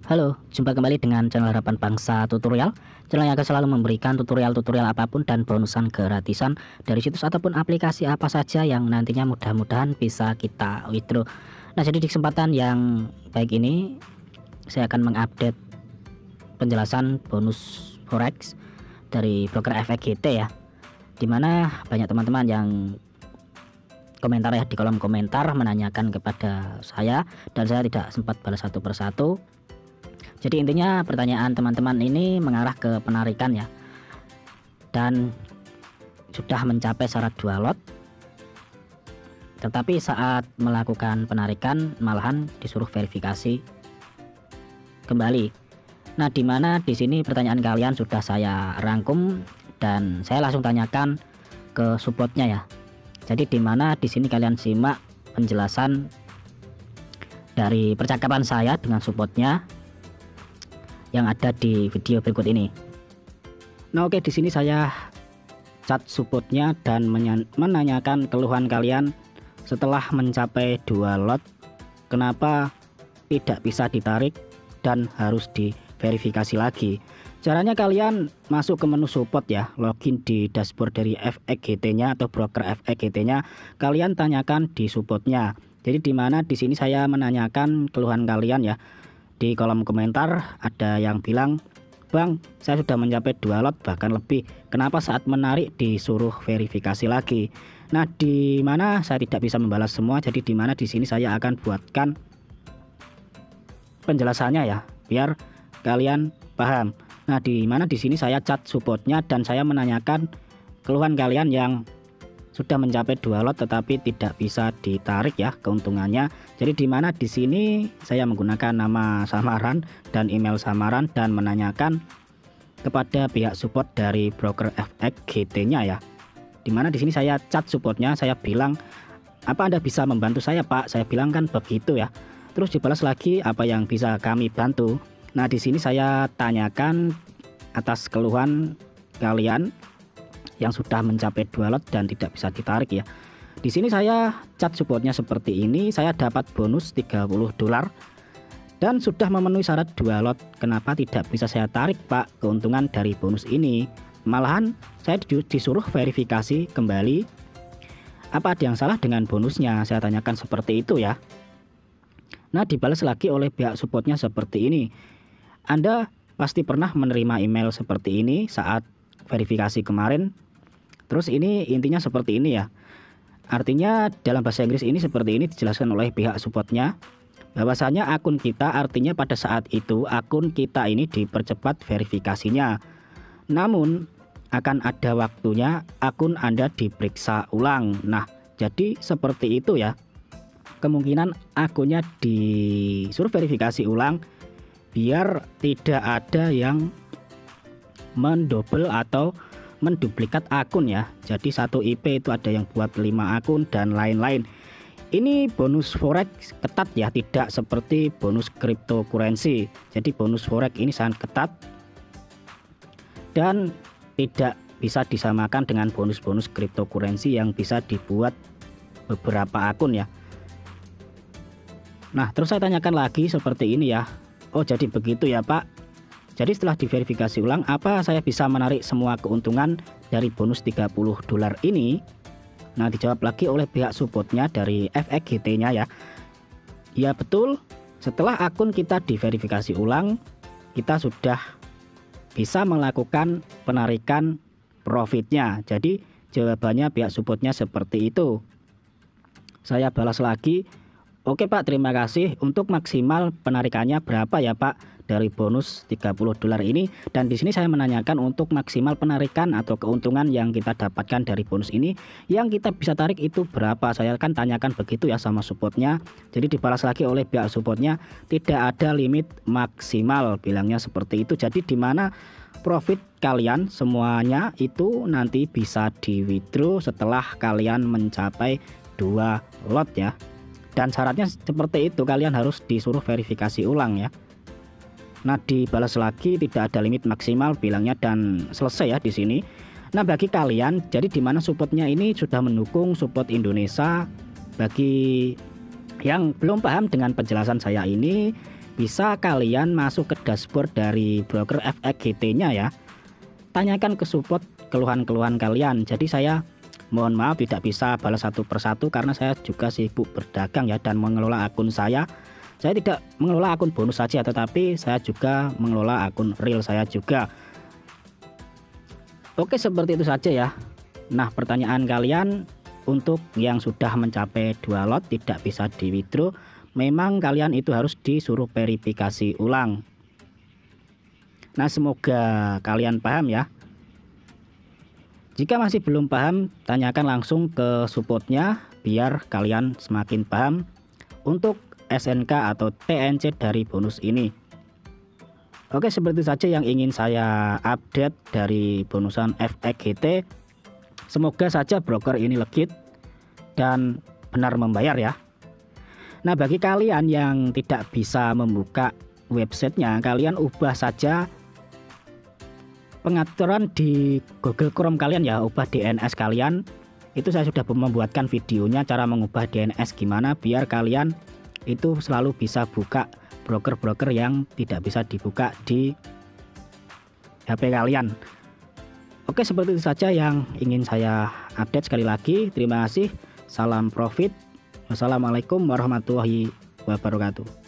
Halo, jumpa kembali dengan channel Harapan Bangsa Tutorial. Channel yang akan selalu memberikan tutorial-tutorial apapun dan bonusan gratisan dari situs ataupun aplikasi apa saja yang nantinya mudah-mudahan bisa kita withdraw. Nah, jadi di kesempatan yang baik ini saya akan mengupdate penjelasan bonus forex dari broker FXGT ya, dimana banyak teman-teman yang komentar ya di kolom komentar menanyakan kepada saya dan saya tidak sempat balas satu persatu. Jadi intinya pertanyaan teman-teman ini mengarah ke penarikan ya, dan sudah mencapai syarat 2 lot, tetapi saat melakukan penarikan malahan disuruh verifikasi kembali. Nah, dimana di sini pertanyaan kalian sudah saya rangkum dan saya langsung tanyakan ke supportnya ya. Jadi dimana di sini kalian simak penjelasan dari percakapan saya dengan supportnya yang ada di video berikut ini. Nah, oke, di sini saya chat supportnya dan menanyakan keluhan kalian setelah mencapai 2 lot, kenapa tidak bisa ditarik dan harus diverifikasi lagi. Caranya kalian masuk ke menu support ya, login di dashboard dari FXGT-nya atau broker FXGT-nya, kalian tanyakan di supportnya. Jadi dimana di sini saya menanyakan keluhan kalian ya. Di kolom komentar ada yang bilang, "Bang, saya sudah mencapai 2 lot bahkan lebih. Kenapa saat menarik disuruh verifikasi lagi?" Nah, di mana saya tidak bisa membalas semua, jadi di mana di sini saya akan buatkan penjelasannya ya, biar kalian paham. Nah, di mana di sini saya chat supportnya dan saya menanyakan keluhan kalian yang sudah mencapai 2 lot tetapi tidak bisa ditarik ya keuntungannya. Jadi di mana di sini saya menggunakan nama samaran dan email samaran dan menanyakan kepada pihak support dari broker FXGT-nya ya. Di mana di sini saya chat supportnya, saya bilang, "Apa Anda bisa membantu saya, Pak?" Saya bilang kan begitu ya. Terus dibalas lagi, "Apa yang bisa kami bantu?" Nah, di sini saya tanyakan atas keluhan kalian yang sudah mencapai 2 lot dan tidak bisa ditarik ya. Di sini saya chat supportnya seperti ini, saya dapat bonus $30 dan sudah memenuhi syarat 2 lot. Kenapa tidak bisa saya tarik, Pak, keuntungan dari bonus ini? Malahan saya disuruh verifikasi kembali. Apa ada yang salah dengan bonusnya? Saya tanyakan seperti itu ya. Nah, dibalas lagi oleh pihak supportnya seperti ini. Anda pasti pernah menerima email seperti ini saat verifikasi kemarin. Terus ini intinya seperti ini ya. Artinya dalam bahasa Inggris ini seperti ini dijelaskan oleh pihak supportnya, bahwasanya akun kita, artinya pada saat itu akun kita ini dipercepat verifikasinya. Namun akan ada waktunya akun Anda diperiksa ulang. Nah, jadi seperti itu ya. Kemungkinan akunnya disuruh verifikasi ulang biar tidak ada yang mendouble atau menduplikat akun ya. Jadi satu IP itu ada yang buat 5 akun dan lain-lain. Ini bonus forex ketat ya, tidak seperti bonus cryptocurrency. Jadi bonus forex ini sangat ketat dan tidak bisa disamakan dengan bonus-bonus cryptocurrency yang bisa dibuat beberapa akun ya. Nah, terus saya tanyakan lagi seperti ini ya. "Oh, jadi begitu ya, Pak. Jadi setelah diverifikasi ulang, apa saya bisa menarik semua keuntungan dari bonus $30 ini?" Nah, dijawab lagi oleh pihak supportnya dari FXGT-nya ya. Ya betul, setelah akun kita diverifikasi ulang, kita sudah bisa melakukan penarikan profitnya. Jadi jawabannya pihak supportnya seperti itu. Saya balas lagi, "Oke Pak, terima kasih. Untuk maksimal penarikannya berapa ya Pak dari bonus $30 ini?" Dan di sini saya menanyakan untuk maksimal penarikan atau keuntungan yang kita dapatkan dari bonus ini, yang kita bisa tarik itu berapa. Saya kan tanyakan begitu ya sama supportnya. Jadi dibalas lagi oleh pihak supportnya, "Tidak ada limit maksimal," bilangnya seperti itu. Jadi dimana profit kalian semuanya itu nanti bisa di withdraw setelah kalian mencapai 2 lot ya. Dan syaratnya seperti itu, kalian harus disuruh verifikasi ulang ya. Nah, dibalas lagi, "Tidak ada limit maksimal," bilangnya, dan selesai ya di sini. Nah, bagi kalian, jadi dimana supportnya ini sudah mendukung support Indonesia. Bagi yang belum paham dengan penjelasan saya ini, bisa kalian masuk ke dashboard dari broker FXGT-nya ya. Tanyakan ke support keluhan-keluhan kalian. Jadi saya mohon maaf tidak bisa balas satu persatu karena saya juga sibuk berdagang ya dan mengelola akun saya. Saya tidak mengelola akun bonus saja, tetapi saya juga mengelola akun real saya juga. Oke, seperti itu saja ya. Nah, pertanyaan kalian untuk yang sudah mencapai 2 lot tidak bisa di withdraw, memang kalian itu harus disuruh verifikasi ulang. Nah, semoga kalian paham ya. Jika masih belum paham, tanyakan langsung ke supportnya biar kalian semakin paham untuk SNK atau TNC dari bonus ini. Oke, seperti saja yang ingin saya update dari bonusan FXGT. Semoga saja broker ini legit dan benar membayar ya. Nah, bagi kalian yang tidak bisa membuka websitenya, kalian ubah saja pengaturan di Google Chrome kalian ya, ubah DNS kalian. Itu saya sudah membuatkan videonya cara mengubah DNS gimana biar kalian itu selalu bisa buka broker-broker yang tidak bisa dibuka di HP kalian. Oke, seperti itu saja yang ingin saya update. Sekali lagi terima kasih, salam profit, wassalamualaikum warahmatullahi wabarakatuh.